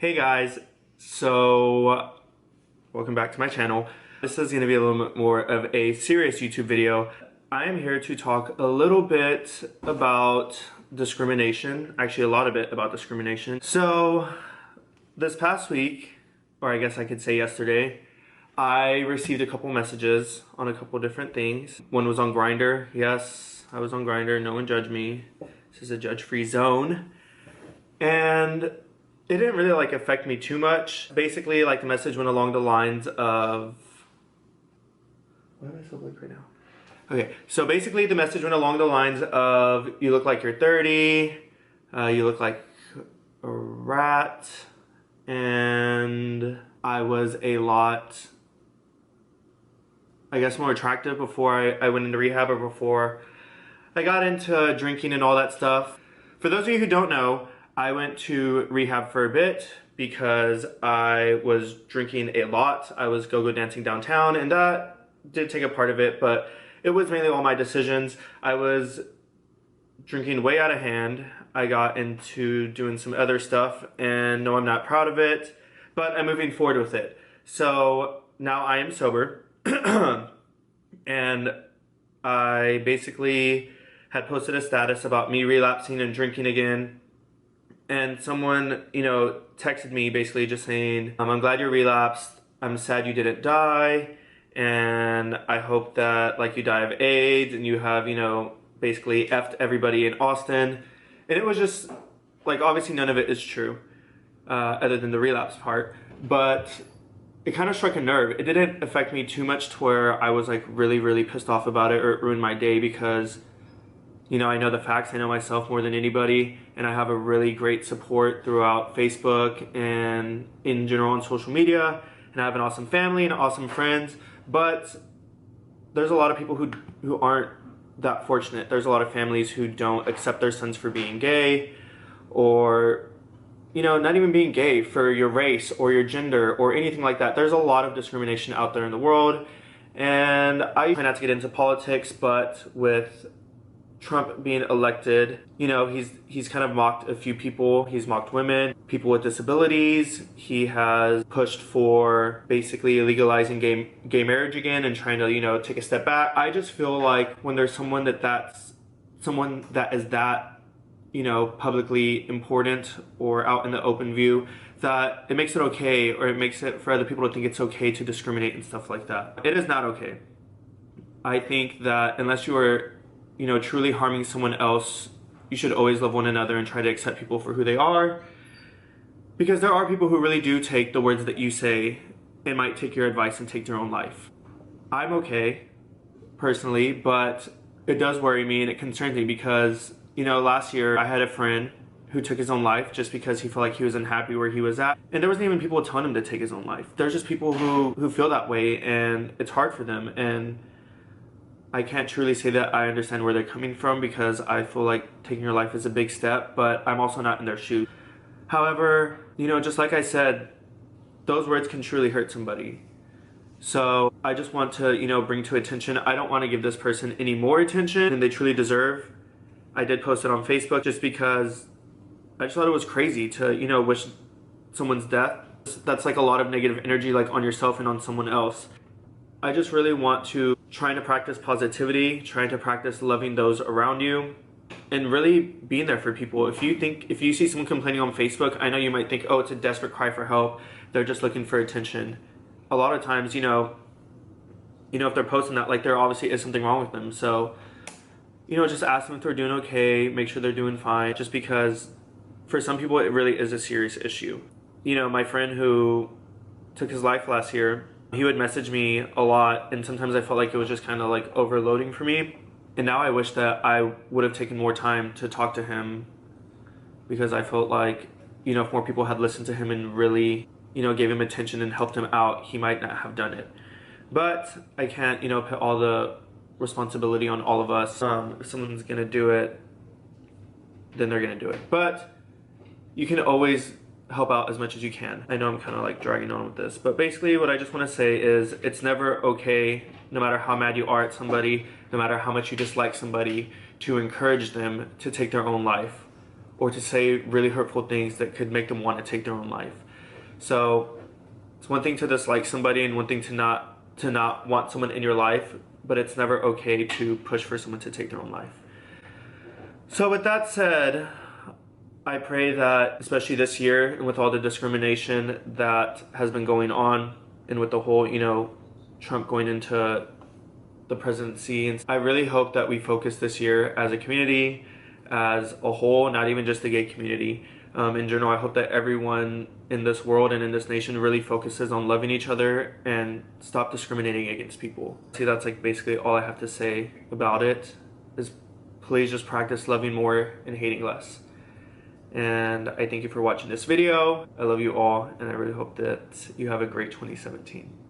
Hey guys, so welcome back to my channel. This is going to be a little bit more of a serious YouTube video. I am here to talk a little bit about discrimination, actually a lot of it about discrimination. So this past week, or I guess I could say yesterday, I received a couple messages on a couple different things. One was on Grindr. Yes, I was on Grindr, no one judged me. This is a judge-free zone. And it didn't really affect me too much. Basically, the message went along the lines of, why am I so blank right now? Okay, so basically the message went along the lines of, you look like you're 30, you look like a rat, and I was a lot, I guess, more attractive before I went into rehab or before I got into drinking and all that stuff. For those of you who don't know, I went to rehab for a bit because I was drinking a lot. I was go-go dancing downtown, and that did take a part of it, but it was mainly all my decisions. I was drinking way out of hand. I got into doing some other stuff, and no, I'm not proud of it, but I'm moving forward with it. So now I am sober, and I basically had posted a status about me relapsing and drinking again. And someone, texted me basically just saying, I'm glad you relapsed. I'm sad you didn't die. And I hope that you die of AIDS and you have, basically effed everybody in Austin. And it was just obviously none of it is true, other than the relapse part. But it kind of struck a nerve. It didn't affect me too much to where I was really, really pissed off about it or it ruined my day because I know the facts, I know myself more than anybody, and I have a really great support throughout Facebook and in general on social media, and I have an awesome family and awesome friends, but there's a lot of people who aren't that fortunate. There's a lot of families who don't accept their sons for being gay, or, not even being gay, for your race or your gender or anything like that. There's a lot of discrimination out there in the world, and I try not to get into politics, but with Trump being elected, he's kind of mocked a few people. He's mocked women, people with disabilities. He has pushed for basically legalizing gay marriage again and trying to, take a step back. I just feel like when there's someone that's someone that is that, publicly important or out in the open view, that it makes it okay, or it makes it for other people to think it's okay to discriminate and stuff like that. It is not okay. I think that unless you are truly harming someone else, you should always love one another and try to accept people for who they are. Because there are people who really do take the words that you say and might take your advice and take their own life. I'm okay, personally, but it does worry me and it concerns me because, last year I had a friend who took his own life just because he felt like he was unhappy where he was at. And there wasn't even people telling him to take his own life. There's just people who feel that way and it's hard for them. And I can't truly say that I understand where they're coming from because I feel like taking your life is a big step, but I'm also not in their shoes. However, just like I said, those words can truly hurt somebody. So I just want to, bring to attention, I don't want to give this person any more attention than they truly deserve. I did post it on Facebook just because I just thought it was crazy to, wish someone's death. That's a lot of negative energy on yourself and on someone else. I just really want to trying to practice positivity, trying to practice loving those around you, and really being there for people. If you see someone complaining on Facebook, I know you might think, oh, it's a desperate cry for help. They're just looking for attention. A lot of times, if they're posting that, there obviously is something wrong with them. So, just ask them if they're doing okay, make sure they're doing fine, just because for some people it really is a serious issue. My friend who took his life last year, he would message me a lot, and sometimes I felt like it was just kind of overloading for me. And now I wish that I would have taken more time to talk to him because I felt like, if more people had listened to him and really, gave him attention and helped him out, he might not have done it. But I can't, put all the responsibility on all of us. If someone's gonna do it, then they're gonna do it. But you can always help out as much as you can. I know I'm kind of dragging on with this, but basically what I just want to say is it's never okay, no matter how mad you are at somebody, no matter how much you dislike somebody, to encourage them to take their own life or to say really hurtful things that could make them want to take their own life. So it's one thing to dislike somebody and one thing to not want someone in your life, but it's never okay to push for someone to take their own life. So with that said, I pray that, especially this year and with all the discrimination that has been going on and with the whole, Trump going into the presidency, and I really hope that we focus this year as a community, as a whole, not even just the gay community. In general, I hope that everyone in this world and in this nation really focuses on loving each other and stop discriminating against people. See, that's like basically all I have to say about it, is please just practice loving more and hating less. And I thank you for watching this video. I love you all, and I really hope that you have a great 2017.